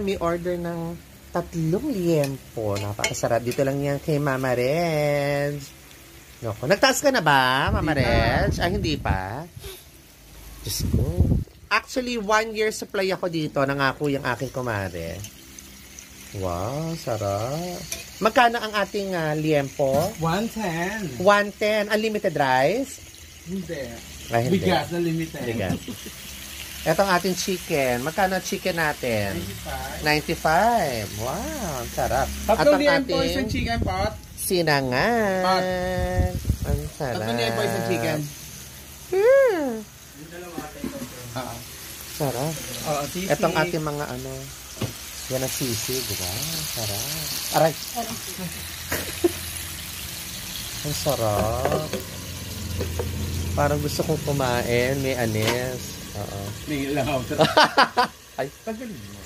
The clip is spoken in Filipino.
kami order ng 3 liempo. Napakasarap. Dito lang yan kay Mama Reg. Naku, nagtaas ka na ba, Mama Reg? Ah, hindi pa? Diyos ko. Actually, 1 year supply ako dito. Nangako yung aking kumare. Wow, sarap. Magkano ang ating liempo? 110. 110. Unlimited rice? Hindi. Ay, hindi. Bigas na limited. Bigas. Ito ang ating chicken. Magkano ang chicken natin? 95. Wow, ang sarap. At ang liempo ating isang chicken pot. sinangan. Ang sarap. 3 liempo isang chicken. Sarap. Sisig. Ito ang ating mga ano. Yan ang sisig. Wow, sarap. Aray. Ang sarap. Parang gusto kong kumain. May anis. Oo. May ilaw. Ay, Tanggalin mo.